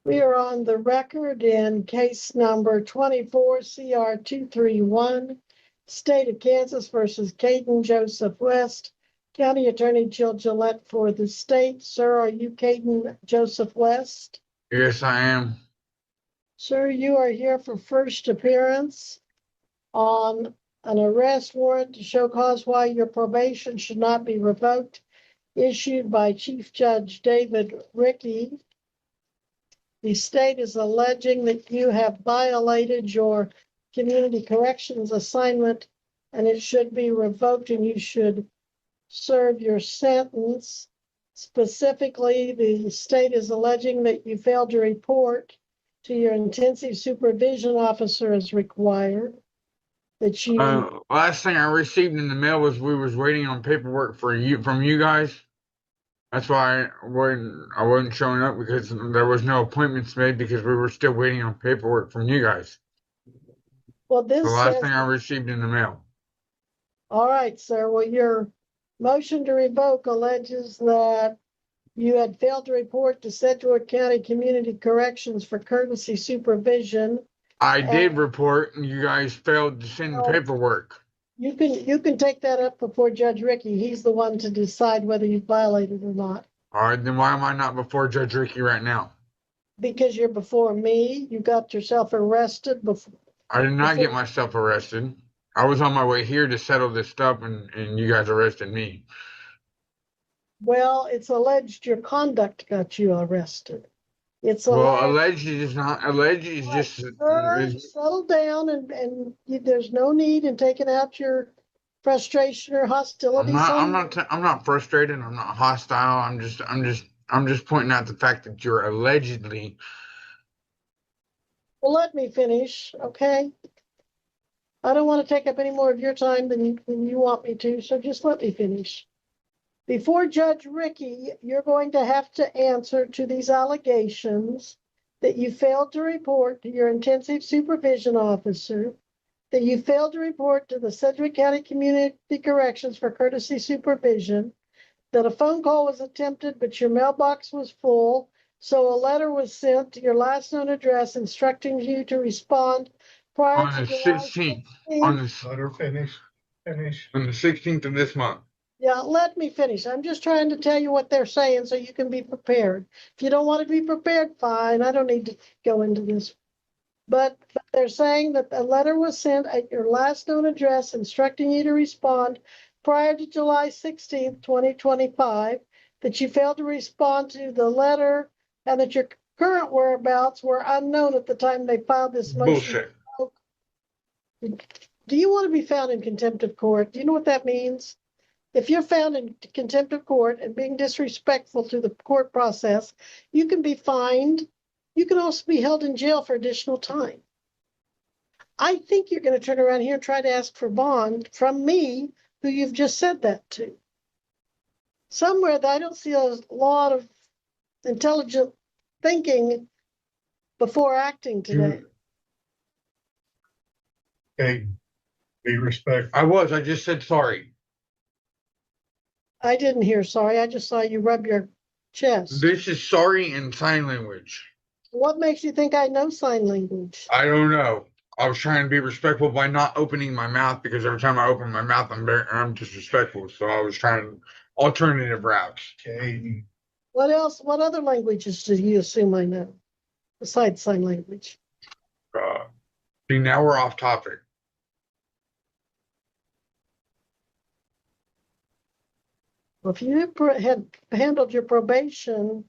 We are on the record in case number 24 CR 231, State of Kansas versus Caden Joseph West, County Attorney Jill Gillette for the state. Sir, are you Caden Joseph West? Yes, I am. Sir, you are here for first appearance on an arrest warrant to show cause why your probation should not be revoked, issued by Chief Judge David Rickey. The state is alleging that you have violated your community corrections assignment and it should be revoked and you should serve your sentence. Specifically, the state is alleging that you failed to report to your intensive supervision officer as required. That you Last thing I received in the mail was we was waiting on paperwork from you guys. That's why I wasn't showing up, because there was no appointments made because we were still waiting on paperwork from you guys. Well, this The last thing I received in the mail. All right, sir. Well, your motion to revoke alleges that you had failed to report to Sedgwick County Community Corrections for courtesy supervision. I did report, and you guys failed to send paperwork. You can take that up before Judge Rickey. He's the one to decide whether you violated or not. All right, then why am I not before Judge Rickey right now? Because you're before me. You got yourself arrested before. I did not get myself arrested. I was on my way here to settle this stuff, and you guys arrested me. Well, it's alleged your conduct got you arrested. It's alleged is not alleged. Is just settle down and there's no need in taking out your frustration or hostility. I'm not frustrated. I'm not hostile. I'm just pointing out the fact that you're allegedly. Well, let me finish, okay? I don't want to take up any more of your time than you want me to, so just let me finish. Before Judge Rickey, you're going to have to answer to these allegations that you failed to report to your intensive supervision officer, that you failed to report to the Sedgwick County Community Corrections for courtesy supervision, that a phone call was attempted, but your mailbox was full, so a letter was sent to your last known address instructing you to respond prior on to the 16th. On this letter finish. On the 16th of this month. Yeah, let me finish. I'm just trying to tell you what they're saying so you can be prepared. If you don't want to be prepared, fine. I don't need to go into this. But they're saying that a letter was sent at your last known address instructing you to respond prior to July 16th, 2025, that you failed to respond to the letter and that your current whereabouts were unknown at the time they filed this motion. Bullshit. Do you want to be found in contempt of court? Do you know what that means? If you're found in contempt of court and being disrespectful to the court process, you can be fined. You can also be held in jail for additional time. I think you're going to turn around here and try to ask for bond from me, who you've just said that to. Somewhere that I don't see a lot of intelligent thinking before acting today. Okay, be respectful. I just said sorry. I didn't hear sorry. I just saw you rub your chest. This is sorry in sign language. What makes you think I know sign language? I don't know. I was trying to be respectful by not opening my mouth, because every time I open my mouth, I'm disrespectful. So I was trying alternative routes. Okay. What else? What other languages do you assume I know besides sign language? See, now we're off topic. Well, if you had handled your probation.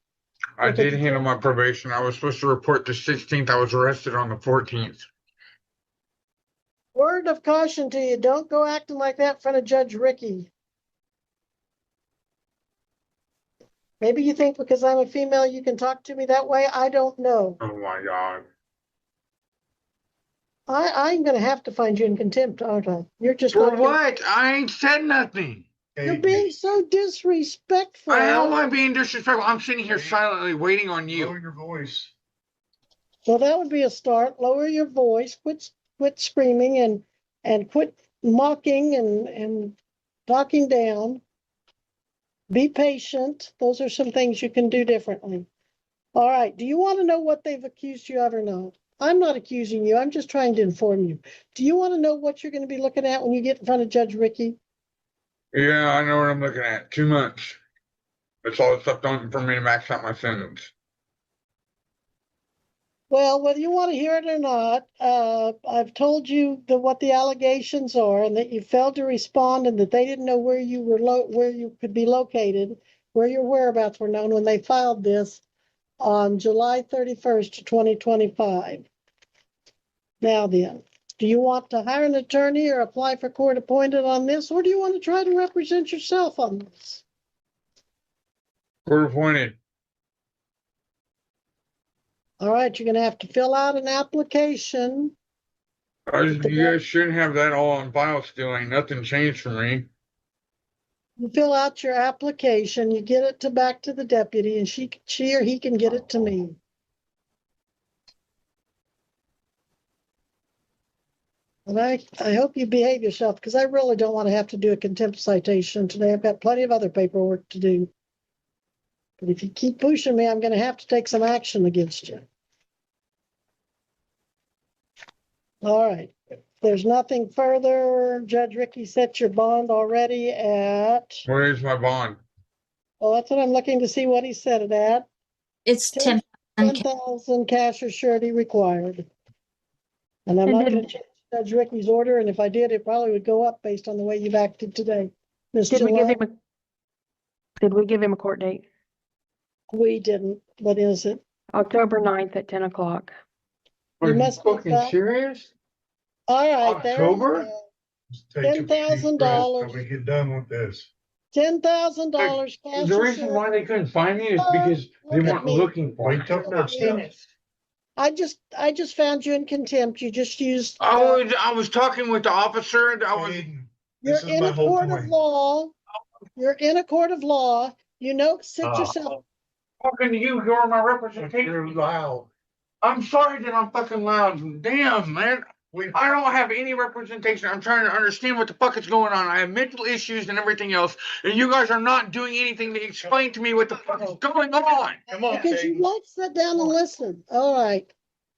I did handle my probation. I was supposed to report the 16th. I was arrested on the 14th. Word of caution to you, don't go acting like that in front of Judge Rickey. Maybe you think because I'm a female you can talk to me that way. I don't know. Oh my God. I'm going to have to find you in contempt, aren't I? You're just For what? I ain't said nothing. You're being so disrespectful. How am I being disrespectful? I'm sitting here silently waiting on you. Lower your voice. Well, that would be a start. Lower your voice. Quit screaming and quit mocking and talking down. Be patient. Those are some things you can do differently. All right. Do you want to know what they've accused you of or not? I'm not accusing you. I'm just trying to inform you. Do you want to know what you're going to be looking at when you get in front of Judge Ricky? Yeah, I know what I'm looking at. 2 months. That's all that's left on for me to max out my sentence. Well, whether you want to hear it or not, I've told you what the allegations are, and that you failed to respond, and that they didn't know where you were where you could be located, where your whereabouts were known when they filed this on July 31st, 2025. Now then, do you want to hire an attorney or apply for court appointed on this, or do you want to try to represent yourself on this? Court appointed. All right, you're going to have to fill out an application. You guys shouldn't have that all on file still. Ain't nothing changed for me. You fill out your application, you get it back to the deputy, and she or he can get it to me. And I hope you behave yourself, because I really don't want to have to do a contempt citation today. I've got plenty of other paperwork to do. But if you keep pushing me, I'm going to have to take some action against you. All right. If there's nothing further, Judge Ricky set your bond already at, What is my bond? well, that's what I'm looking to see what he set it at. It's 10. 10,000 cash or surety required. And I'm not going to change Judge Ricky's order, and if I did, it probably would go up based on the way you've acted today. Ms. Did we give Gillette? him a court date? We didn't. What is it? October 9th at 10 o'clock. You Are you must be fucking back. serious? All right, there you October? go. Just take a deep breath $10,000. till we get done with this. $10,000 cash The or reason surety. why they couldn't find me is because they Look at weren't me. looking for me. Wait till court starts. I just found you in contempt. You just used. I was talking with the officer. I was. Aiden, You're this is in my a whole court of point. law. You're in a court of law. You know, sit yourself. Talking to you, you're my representation. You're loud. I'm sorry that I'm fucking loud. Damn, man. I don't have any representation. I'm trying to understand what the fuck is going on. I have mental issues and everything else, and you guys are not doing anything to explain to me what the fuck is going on. Come on, Because you Aiden. won't sit down and listen. All right.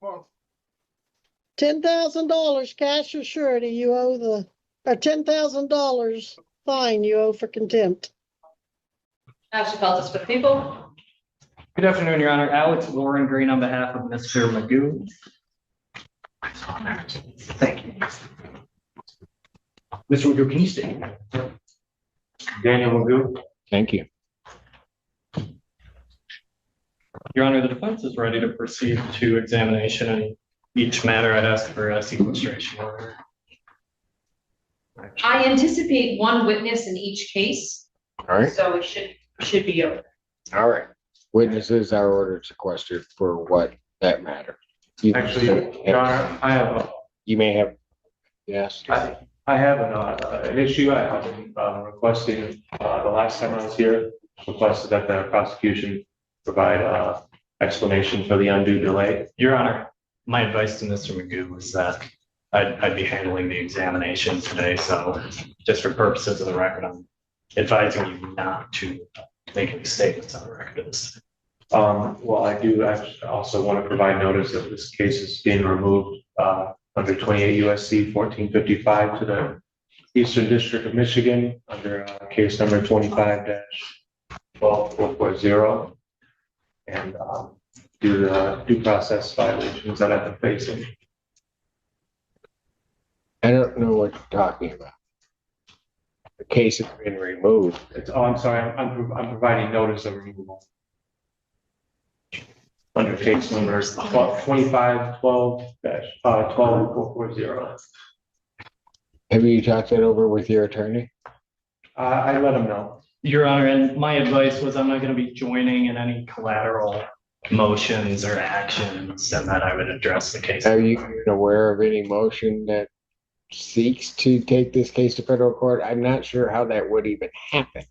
Well, $10,000 cash or surety you owe or $10,000 fine you owe for contempt. Ashley Feltus for the people. Good afternoon, Your Honor. Alex Warren Green on behalf of Mr. Magoo. Thank you. Mr. Magoo, can you stay? Daniel Magoo. Thank you. Your Honor, the defense is ready to proceed to examination in each matter. I'd ask for a sequestration order. I anticipate one witness in each case, All right. so it should be open. All right. Witnesses are ordered sequestered for what that matter. Actually, Your Honor, I have You may have, yes. I have an issue. I have been requesting the last time I was here, requested that the prosecution provide explanation for the undue delay. Your Honor, my advice to Mr. Magoo was that I'd be handling the examination today. So just for purposes of the record, I'm advising you not to make any statements on the record of this. Well, I do actually also want to provide notice that this case is being removed under 28 USC 1455 to the Eastern District of Michigan under case number 25-12440. And due to the due process violations that I've been facing. I don't know what you're talking about. The case has been removed. I'm sorry, I'm providing notice of removal. Under case number 25-12-12440. Have you talked that over with your attorney? I let him know. Your Honor, and my advice was I'm not going to be joining in any collateral motions or actions, and that I would address the case. Are you aware of any motion that seeks to take this case to federal court? I'm not sure how that would even happen.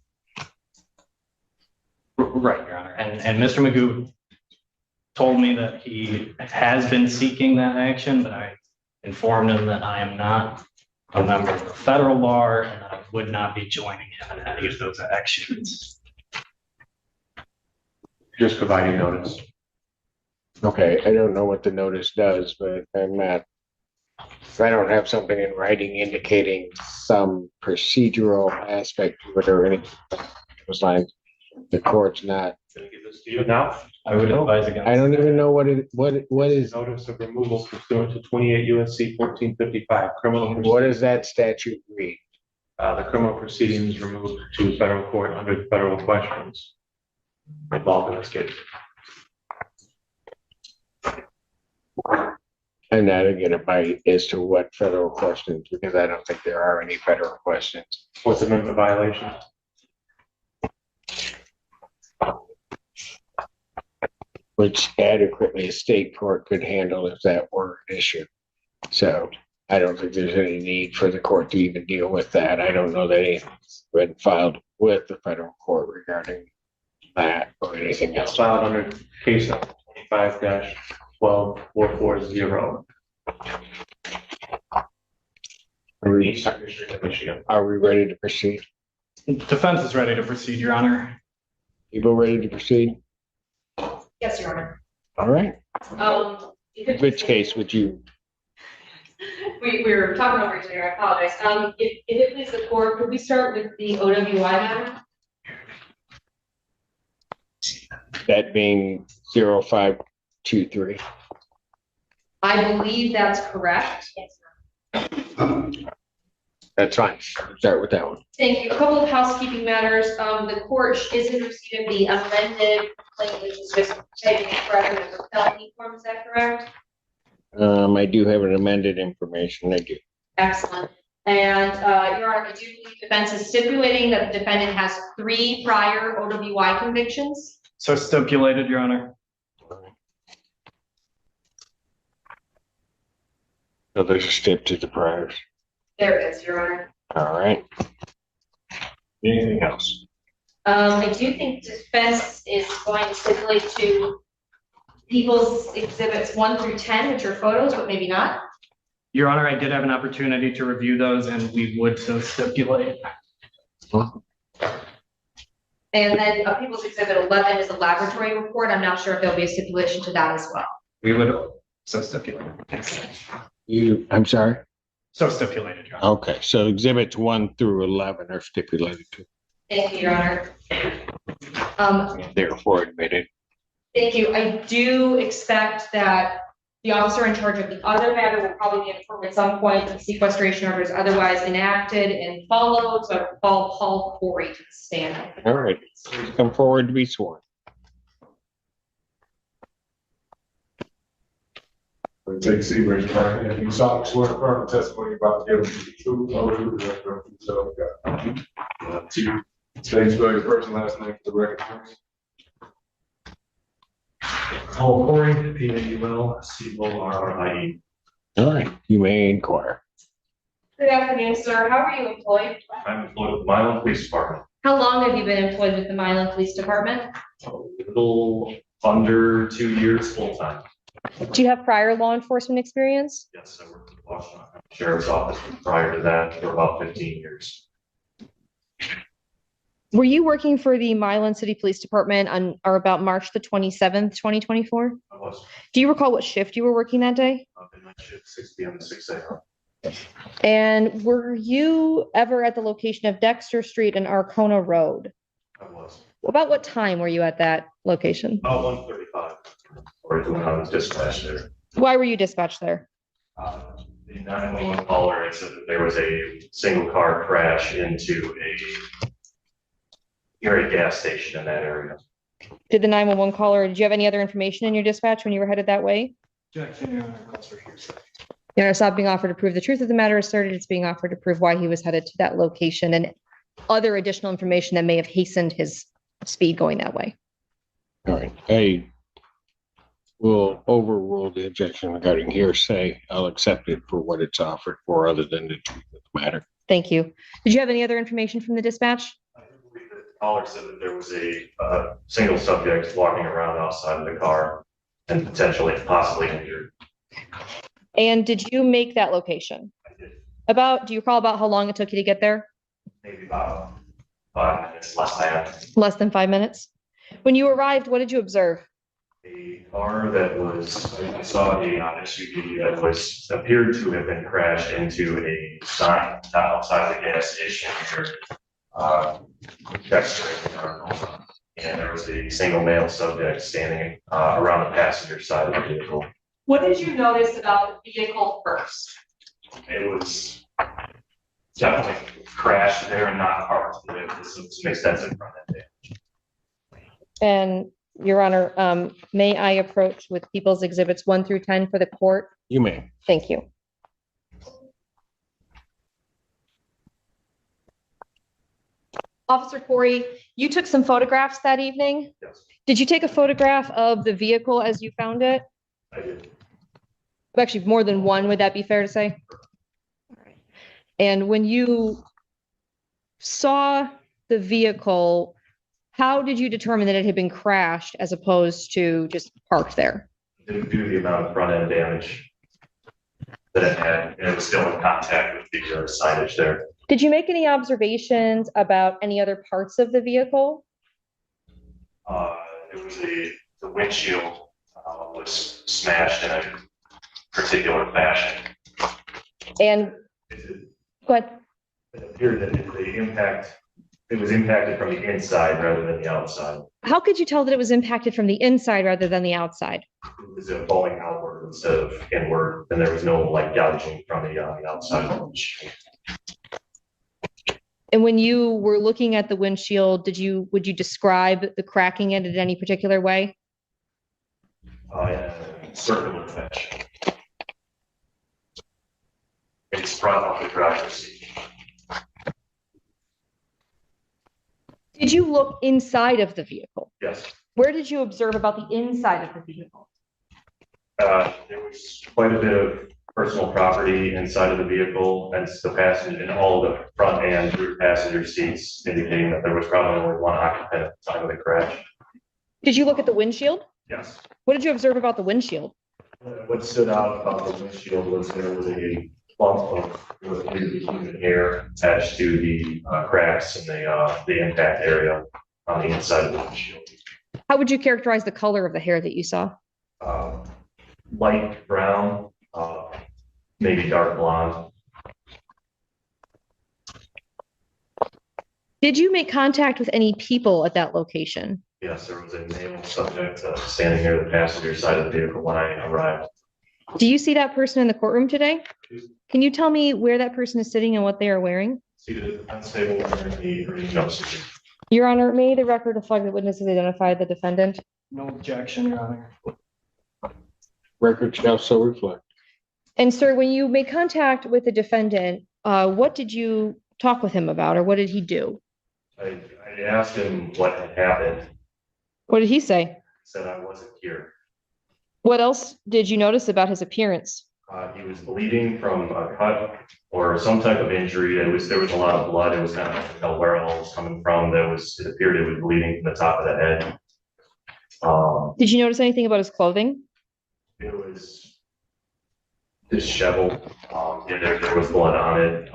Right, Your Honor. And Mr. Magoo told me that he has been seeking that action, but I informed him that I am not a member of the federal bar and I would not be joining him in any of those actions. Just providing notice. Okay, I don't know what the notice does, but if I don't have something in writing indicating some procedural aspect to it or anything along those lines, the court's not, Can I give this to you now? I would advise against. I don't even know what is, Notice of removal pursuant to 28 USC 1455, criminal. what does that statute read? The criminal proceedings removed to federal court under federal questions involved in this case. I'm not gonna get a bite as to what federal questions, because I don't think there are any federal questions. Fourth Amendment violation. Which adequately a state court could handle if that were an issue. So I don't think there's any need for the court to even deal with that. I don't know that anything's been filed with the federal court regarding that or anything It's else. filed under case number 25-12440. Michigan. Are we ready to proceed? Defense is ready to proceed, Your Honor. People ready to proceed? Yes, Your Honor. All right. Which Case would you? We were talking over each other, I apologize. If it pleases the court, could we start with the OWI matter? That being 0523. I believe that's correct. That's fine. Start with that one. Thank you. A couple of housekeeping matters. The court is in receipt of the amended complaint, which is just taking present as a felony form. Is that correct? I do have an amended information. I do. Excellent. And, Your Honor, I do believe defense is stipulating that the defendant has 3 prior OWI convictions. So stipulated, Your Honor. So there's a step to the priors. There it is, Your Honor. All right. Anything else? I do think defense is going to stipulate to people's exhibits 1 through 10, which are photos, but maybe not. Your Honor, I did have an opportunity to review those and we would so stipulate. And then people's exhibit 11 is a laboratory report. I'm not sure if there'll be a stipulation to that as well. We would so stipulate. I'm sorry? So stipulated, Your Honor. Okay, so exhibits 1 through 11 are stipulated to, Thank you, Your Honor. therefore admitted. Thank you. I do expect that the officer in charge of the other matter will probably be informed at some point if sequestration order is otherwise enacted and followed. So I call Paul Corey to the stand. All right, please come forward to be sworn. Take Seaver's part, and you saw swear firm testimony about the truth, all the truth, the truth, so, yeah. State spell your first and last name for the record. Paul Corey, P-A-U-L-C-O-R-I-E. All right, you may inquire. Good afternoon, sir. How are you employed? I'm employed with the Milan Police Department. How long have you been employed with the Milan Police Department? A little under 2 years full-time. Do you have prior law enforcement experience? Yes, I worked at the Washington Sheriff's Office prior to that for about 15 years. Were you working for the Milan City Police Department on or about March the 27th, 2024? I was Do you recall what shift you were working that day? up in night shift, 6 p.m. to 6 a.m. And were you ever at the location of Dexter Street and Arcona Road? I was About what time were you at that location? about 1:35, or when I was dispatched there. Why were you dispatched there? The 911 caller had said that there was a single car crash into near a gas station in that area. Did the 911 caller, did you have any other information in your dispatch when you were headed that way? You know, it's not being offered to prove the truth of the matter asserted. It's being offered to prove why he was headed to that location and other additional information that may have hastened his speed going that way. All right, I will overrule the objection regarding hearsay. I'll accept it for what it's offered for, other than the truth of the matter. Thank you. Did you have any other information from the dispatch? I do believe that the caller said that there was a single subject walking around outside of the car and possibly injured. And did you make that location? I did Do you recall about how long it took you to get there? maybe about 5 minutes less than. Less than 5 minutes? When you arrived, what did you observe? A car that was, I saw a SUV that was, appeared to have been crashed into a sign outside the gas station here. And there was a single male subject standing around the passenger side of the vehicle. What did you notice about the vehicle first? It was definitely crashed there and not parked. There was some extensive front end damage. And Your Honor, may I approach with People's Exhibits 1 through 10 for the court? You may. Thank you. Officer Corey, you took some photographs that evening? Yes, Did you take a photograph of the vehicle as you found it? I did. Actually, more than one, would that be fair to say? And when you saw the vehicle, how did you determine that it had been crashed as opposed to just parked there? Due to the amount of front end damage that it had, and it was still in contact with the signage there. Did you make any observations about any other parts of the vehicle? It was the windshield was smashed in a particular fashion. And go ahead. It appeared that it was impacted from the inside rather than the outside. How could you tell that it was impacted from the inside rather than the outside? It was falling outward instead of inward, and there was no like gouging from the outside. And when you were looking at the windshield, would you describe the cracking in any particular way? In a circular fashion. It's brought off the driver's seat. Did you look inside of the vehicle? Yes. Where did you observe about the inside of the vehicle? There was quite a bit of personal property inside of the vehicle, and the passenger, and all the front and rear passenger seats, indicating that there was probably only one occupant at the time of the crash. Did you look at the windshield? Yes. What did you observe about the windshield? What stood out about the windshield was there was a clump of human hair attached to the cracks in the impact area on the inside of the windshield. How would you characterize the color of the hair that you saw? Light brown, maybe dark blonde. Did you make contact with any people at that location? Yes, there was a male subject standing near the passenger side of the vehicle when I arrived. Do you see that person in the courtroom today? Can you tell me where that person is sitting and what they are wearing? Seated at the defense table wearing the green jumpsuit. Your Honor, may the record reflect that witnesses identify the defendant? No objection, Your Honor. Record shall so reflect. And sir, when you made contact with the defendant, what did you talk with him about, or what did he do? I asked him what had happened. What did he say? He said I wasn't here. What else did you notice about his appearance? He was bleeding from a cut or some type of injury. There was a lot of blood. It was kind of hard to tell where it all was coming from. It appeared it was bleeding from the top of the head. Did you notice anything about his clothing? It was disheveled. There was blood on it.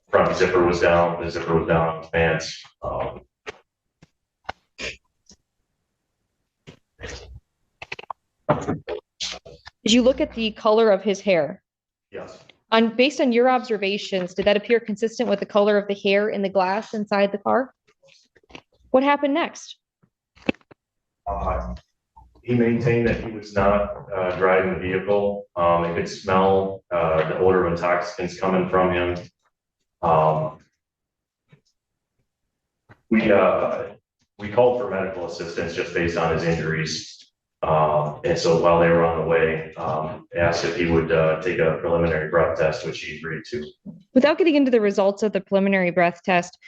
Front zipper was down. The zipper was down on his pants. Did you look at the color of his hair? Yes. Based on your observations, did that appear consistent with the color of the hair in the glass inside the car? What happened next? He maintained that he was not driving the vehicle. He could smell the odor of intoxicants coming from him. We called for medical assistance just based on his injuries. And so while they were on the way, asked if he would take a preliminary breath test, which he agreed to. Without getting into the results of the preliminary breath test,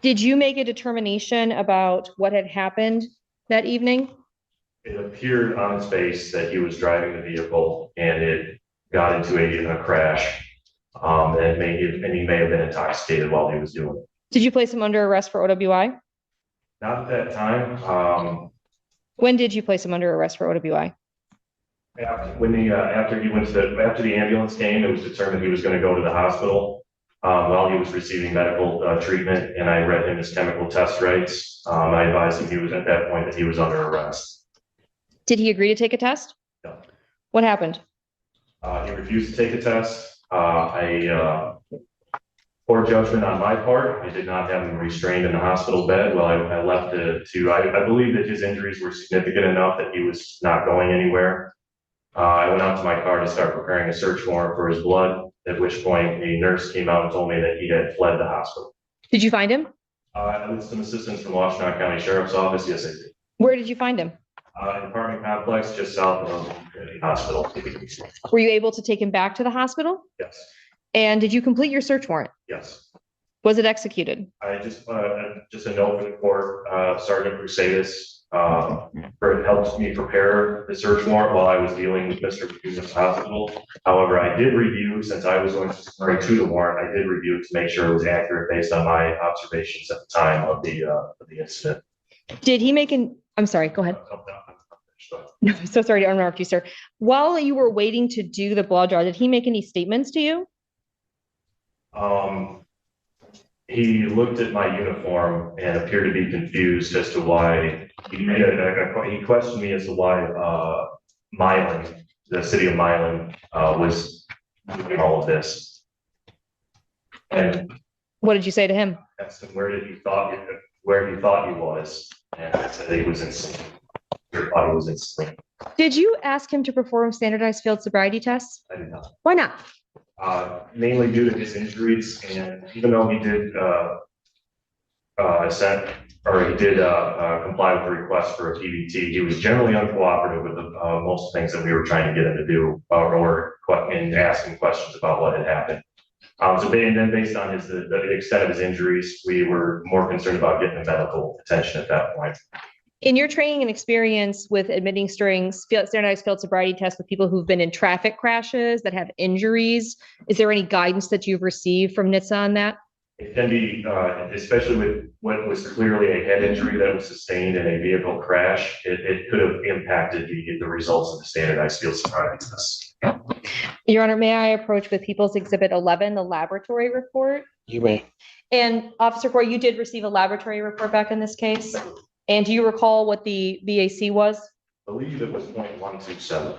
did you make a determination about what had happened that evening? It appeared on his face that he was driving the vehicle and it got into a crash. And he may have been intoxicated while he was doing it. Did you place him under arrest for OWI? Not at that time. When did you place him under arrest for OWI? After the ambulance came, it was determined he was going to go to the hospital. while he was receiving medical treatment, and I read him his chemical test rights. I advised him he was at that point that he was under arrest. Did he agree to take a test? No. What happened? He refused to take a test. Poor judgment on my part. I did not have him restrained in the hospital bed while I left I believe that his injuries were significant enough that he was not going anywhere. I went out to my car to start preparing a search warrant for his blood, at which point a nurse came out and told me that he had fled the hospital. Did you find him? With some assistance from Washtenaw County Sheriff's Office, yes, I did. Where did you find him? An apartment complex just south of the hospital. Were you able to take him back to the hospital? Yes, And did you complete your search warrant? yes. Was it executed? I just a note for the court, Sergeant Crusadis, helped me prepare the search warrant while I was dealing with Mr. McCune's hospital. However, I did review, since I was going to the warrant, I did review it to make sure it was accurate based on my observations at the time of the incident. Did he make I'm sorry, go ahead. No, I'm so sorry to interrupt you, sir. While you were waiting to do the blood draw, did he make any statements to you? He looked at my uniform and appeared to be confused as to why he questioned me as to why Milan, the city of Milan, was doing all of this. And What did you say to him? asked him where he thought he was, and I said he was insane. He thought he was insane. Did you ask him to perform standardized field sobriety tests? I did not. Why not? Mainly due to his injuries, and even though he did comply with the request for a PBT, he was generally uncooperative with most things that we were trying to get him to do, and asking questions about what had happened. And then based on the extent of his injuries, we were more concerned about getting him medical attention at that point. In your training and experience with administering standardized field sobriety tests with people who've been in traffic crashes that have injuries, is there any guidance that you've received from NHTSA on that? It can be, especially with what was clearly a head injury that was sustained in a vehicle crash, it could have impacted the results of the standardized field sobriety test. Your Honor, may I approach with People's Exhibit 11, the laboratory report? You may. And Officer Corey, you did receive a laboratory report back in this case? And do you recall what the VAC was? I believe it was 0.127.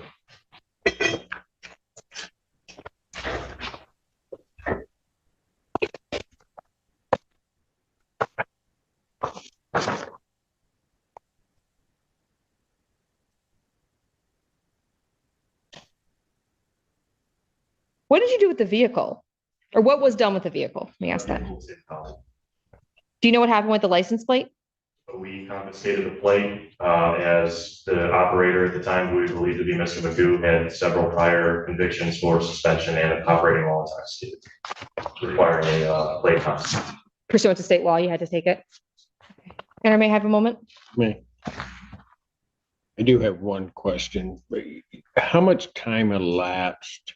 What did you do with the vehicle? Or what was done with the vehicle? Let me ask that. Do you know what happened with the license plate? We confiscated the plate as the operator at the time, who we believed to be Mr. Magoo, had several prior convictions for suspension and operating while intoxicated, requiring a plate confiscation. Pursuant to state law, you had to take it. And I may have a moment. May. I do have one question. How much time elapsed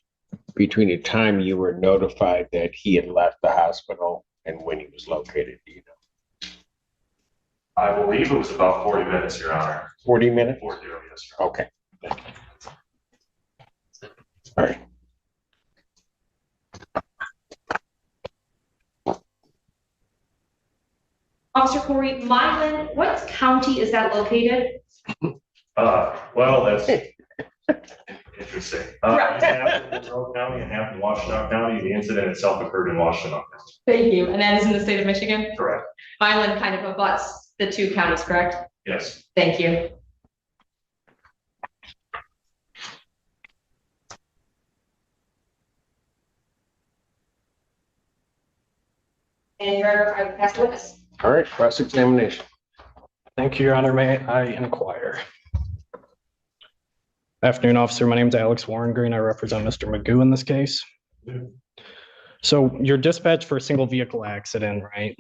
between the time you were notified that he had left the hospital and when he was located? Do you know? I believe it was about 40 minutes, Your Honor. 40 minutes? 40, yes, Your Honor. Okay. All right. Officer Corey, Milan, what county is that located? Well, that's interesting. Right. Half in Monroe County and half in Washtenaw County. The incident itself occurred in Washtenaw County. Thank you. And that is in the state of Michigan? Correct. Milan kind of abuts the two counties, correct? Yes. Thank you. And your, I pass the witness. All right, cross-examination. Thank you, Your Honor. May I inquire? Afternoon, officer. My name is Alex Warren Green. I represent Mr. Magoo in this case. So you're dispatched for a single vehicle accident, right?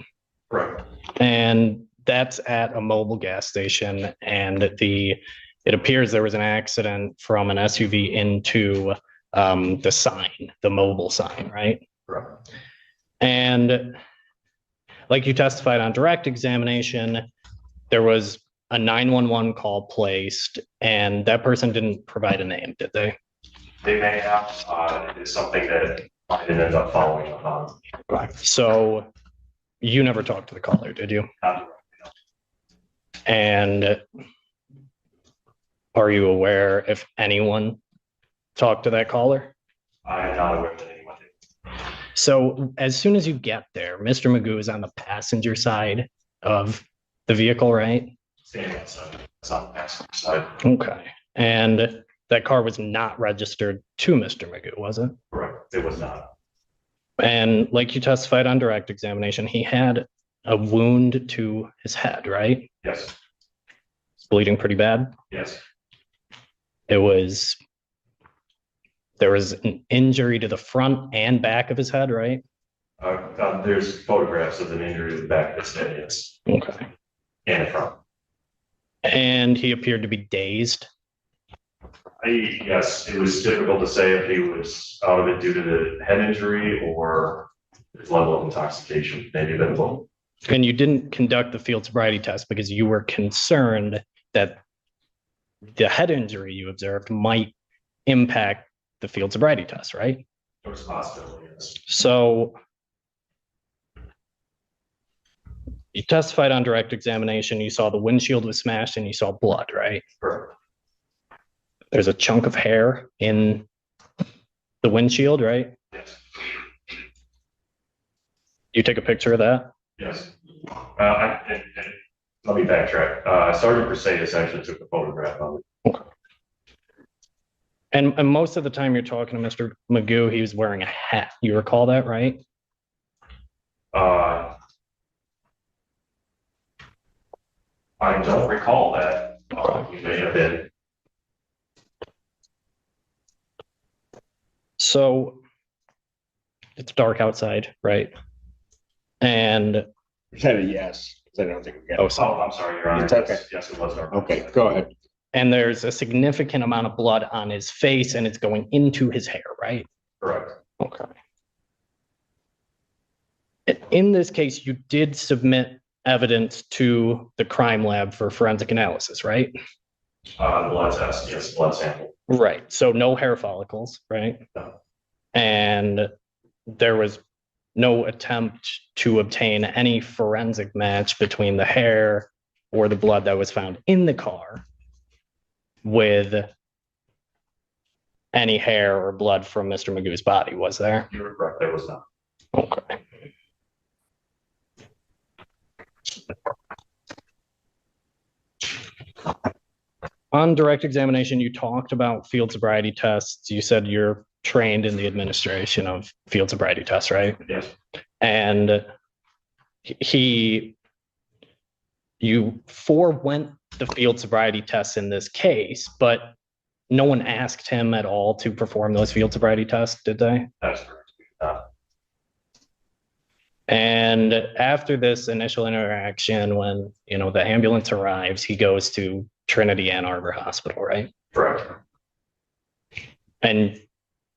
Correct. And that's at a mobile gas station, and it appears there was an accident from an SUV into the sign, the mobile sign, right? Correct. And like you testified on direct examination, there was a 911 call placed, and that person didn't provide a name, did they? They may have. It's something that I didn't end up following up on. So you never talked to the caller, did you? And are you aware if anyone talked to that caller? I am not aware that anyone did. So as soon as you get there, Mr. Magoo is on the passenger side of the vehicle, right? Standing outside, it's on the passenger side. Okay. And that car was not registered to Mr. Magoo, was it? Correct, it was not. And like you testified on direct examination, he had a wound to his head, right? Yes, It's bleeding pretty bad. yes, There was an injury to the front and back of his head, right? there's photographs of an injury to the back of his head, yes, Okay. and the front. And he appeared to be dazed. Yes, it was difficult to say if he was out of it due to the head injury or his level of intoxication, maybe a bit of both. And you didn't conduct the field sobriety test because you were concerned that the head injury you observed might impact the field sobriety test, right? There was a possibility, yes. So you testified on direct examination, you saw the windshield was smashed and you saw blood, right? Correct. There's a chunk of hair in the windshield, right? Yes, You take a picture of that? yes. Let me backtrack. Sergeant Mercedes actually took a photograph of it. And most of the time you're talking to Mr. Magoo, he was wearing a hat. You recall that, right? I don't recall that. You may have been. So it's dark outside, right? And Is that a yes? 'Cause I don't think we got. oh, Oh, sorry. I'm sorry, Your Honor. It's okay. Yes, it was dark. Okay, go ahead. And there's a significant amount of blood on his face and it's going into his hair, right? Correct. Okay. In this case, you did submit evidence to the crime lab for forensic analysis, right? Blood test, yes, blood sample. Right. So no hair follicles, right? No. And there was no attempt to obtain any forensic match between the hair or the blood that was found in the car with any hair or blood from Mr. Magoo's body, was there? You were correct, there was not. Okay. On direct examination, you talked about field sobriety tests. You said you're trained in the administration of field sobriety tests, right? Yes, And you forewent the field sobriety tests in this case, but no one asked him at all to perform those field sobriety tests, did they? that's correct. And after this initial interaction, when, you know, the ambulance arrives, he goes to Trinity Ann Arbor Hospital, right? Correct. And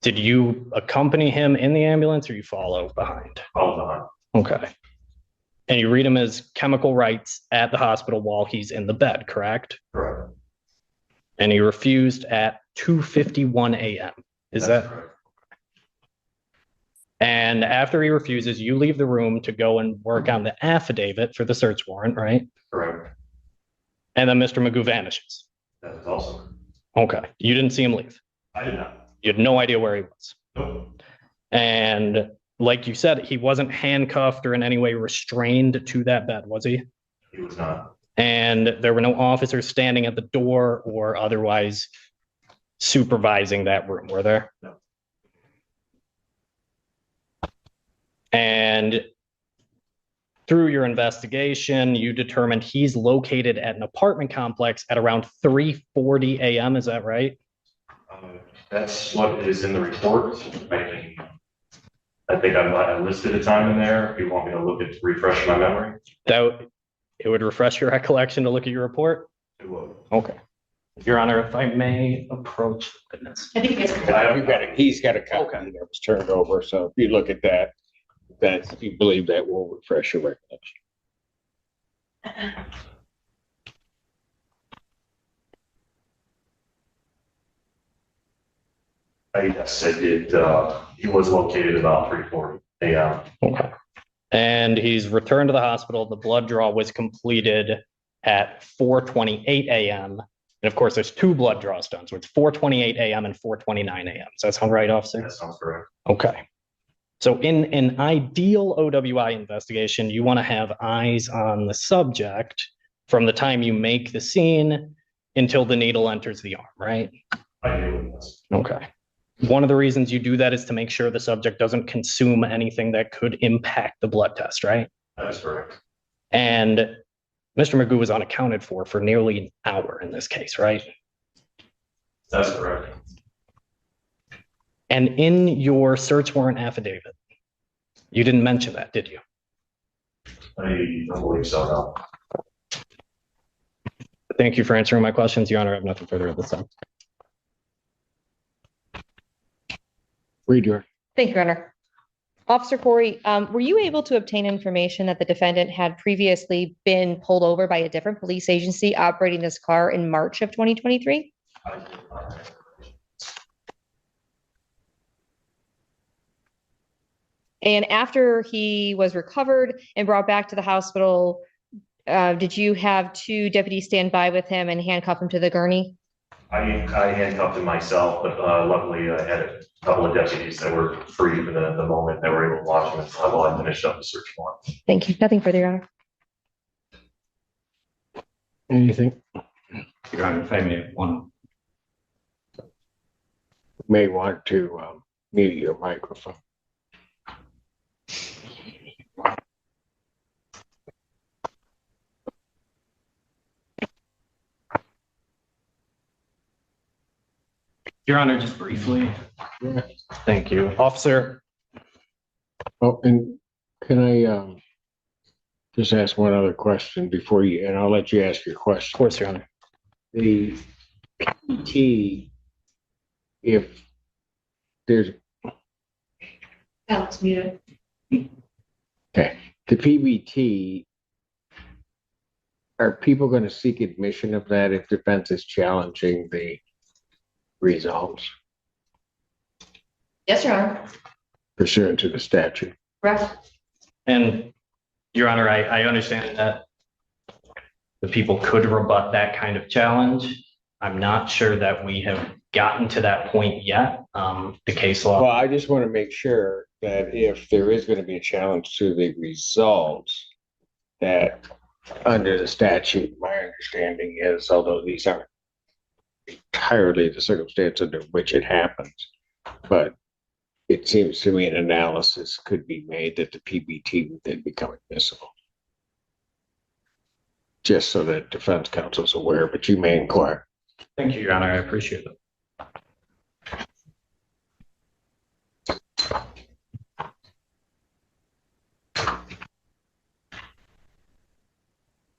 did you accompany him in the ambulance or you follow behind? All behind. Okay. And you read him his chemical rights at the hospital while he's in the bed, correct? Correct. And he refused at 2:51 a.m. Is That's that? correct. And after he refuses, you leave the room to go and work on the affidavit for the search warrant, right? Correct. And then Mr. Magoo vanishes. That is also. Okay. You didn't see him leave. I did not. You had no idea where he was. Nope. And like you said, he wasn't handcuffed or in any way restrained to that bed, was he? He was not. And there were no officers standing at the door or otherwise supervising that room, were there? No. And through your investigation, you determined he's located at an apartment complex at around 3:40 a.m. Is that right? That's what is in the report. I think I listed a time in there. If you want me to look at, refresh my memory. That it would refresh your recollection to look at your report? It will. Okay. Your Honor, if I may approach the witness. I think it's. He's got a copy that was turned over, so if you look at that, you believe that will refresh your recollection. Yes, I did. He was located about 3:40 a.m. Okay. And he's returned to the hospital. The blood draw was completed at 4:28 a.m. And of course, there's two blood draws done. So it's 4:28 a.m. and 4:29 a.m. Does that sound right, officer? That sounds correct. Okay. So in an ideal OWI investigation, you want to have eyes on the subject from the time you make the scene until the needle enters the arm, right? I do, yes. Okay. One of the reasons you do that is to make sure the subject doesn't consume anything that could impact the blood test, right? That is correct. And Mr. Magoo was unaccounted for nearly an hour in this case, right? That's correct. And in your search warrant affidavit, you didn't mention that, did you? I don't believe so, no. Thank you for answering my questions, Your Honor. I have nothing further at this time. Read your. Thank you, Your Honor. Officer Corey, were you able to obtain information that the defendant had previously been pulled over by a different police agency operating this car in March of 2023? And after he was recovered and brought back to the hospital, did you have two deputies stand by with him and handcuff him to the gurney? I handcuffed him myself, but luckily I had a couple of deputies that were free for the moment that were able to watch him while I finished up the search warrant. Thank you. Nothing further, Your Honor. Anything? Your Honor, if I may, one. May want to mute your microphone. Your Honor, just briefly. Thank you. Officer. Oh, and can I just ask one other question before you, and I'll let you ask your question. Of course, Your Honor. The PT, if there's, Alex, muted. okay, the PBT, are people going to seek admission of that if defense is challenging the results Yes, Your Honor. pursuant to the statute? Correct. And Your Honor, I understand that the people could rebut that kind of challenge. I'm not sure that we have gotten to that point yet. The case law. Well, I just want to make sure that if there is going to be a challenge to the results, that under the statute, my understanding is, although these aren't entirely the circumstance under which it happens, but it seems to me an analysis could be made that the PBT would then become admissible. Just so that defense counsel is aware, but you may inquire. Thank you, Your Honor. I appreciate it.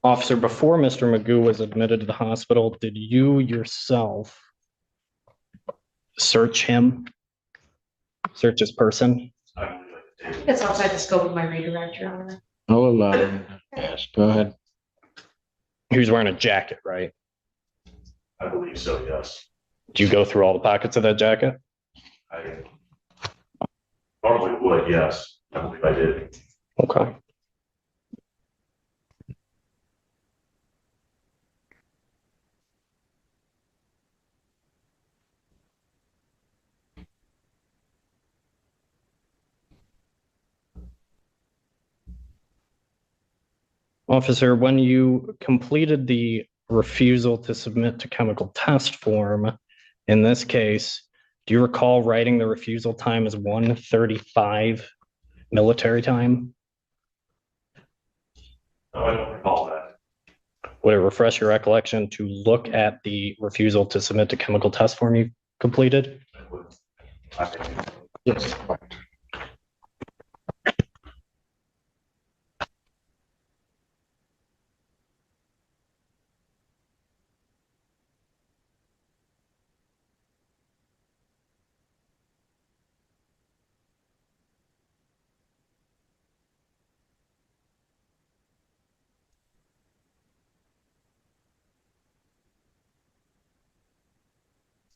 Officer, before Mr. Magoo was admitted to the hospital, did you yourself search him? Search his person? It's outside the scope of my redirect, Your Honor. I'll allow him. Yes, go ahead. He was wearing a jacket, right? I believe so, yes. Did you go through all the pockets of that jacket? I normally would, yes. I believe I did. Okay. Officer, when you completed the refusal to submit to chemical test form, in this case, do you recall writing the refusal time as 1:35 military time? No, I don't recall that. Would it refresh your recollection to look at the refusal to submit to chemical test form you completed? I would. I think Yes.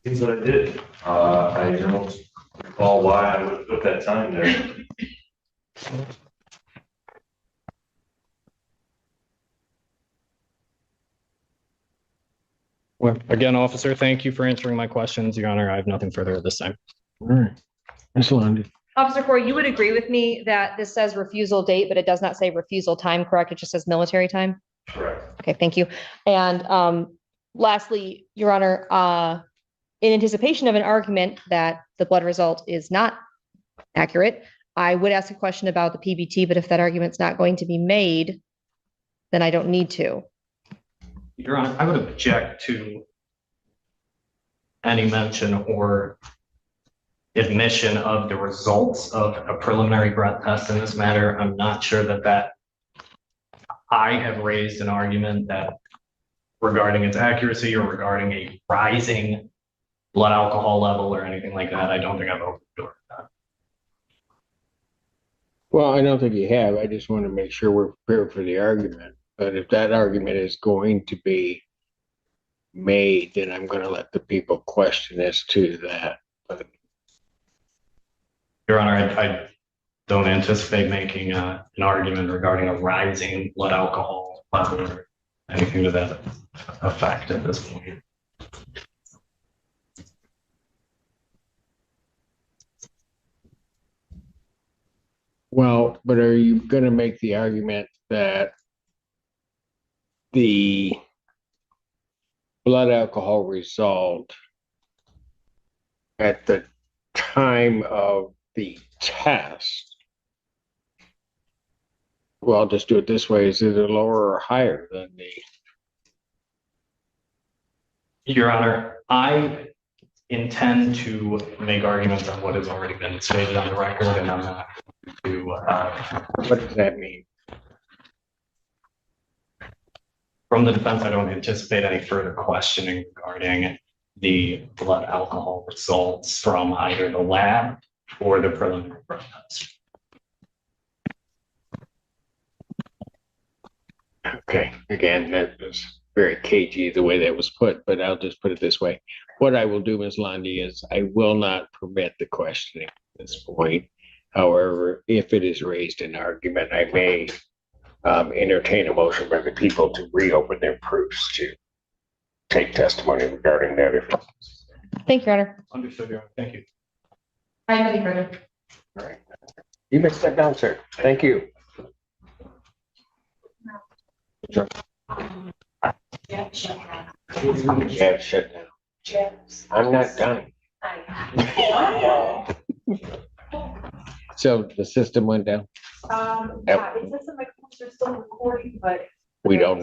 Things that I did, I don't recall why I would put that time there. Well, again, officer, thank you for answering my questions. Your Honor, I have nothing further at this time. All right. Ms. Lundy. Officer Corey, you would agree with me that this says refusal date, but it does not say refusal time, correct? It just says military time? Correct. Okay, thank you. And lastly, Your Honor, in anticipation of an argument that the blood result is not accurate, I would ask a question about the PBT, but if that argument's not going to be made, then I don't need to. Your Honor, I would object to any mention or admission of the results of a preliminary breath test in this matter. I'm not sure that I have raised an argument that regarding its accuracy or regarding a rising blood alcohol level or anything like that. I don't think I've opened the door to that. Well, I don't think you have. I just want to make sure we're prepared for the argument. But if that argument is going to be made, then I'm going to let the people question as to that. But Your Honor, I don't anticipate making an argument regarding a rising blood alcohol level or anything to that effect at this point. well, but are you going to make the argument that the blood alcohol result at the time of the test, well, I'll just do it this way, is it lower or higher than the? Your Honor, I intend to make arguments on what has already been stated on the record, and I'm not to. What does that mean? From the defense, I don't anticipate any further questioning regarding the blood alcohol results from either the lab or the preliminary breath test. Okay, again, that was very cagey the way that was put, but I'll just put it this way. What I will do, Ms. Lundy, is I will not permit the questioning at this point. However, if it is raised in argument, I may entertain a motion by the people to reopen their proofs to take testimony regarding that. Thank you, Your Honor. Understood, Your Honor. Thank you. I have nothing further. All right. You may step down, sir. Thank you. Sure. Yeah, shut down. I'm not done. So the system went down? Yeah, it says that my calls are still recording, but We don't know.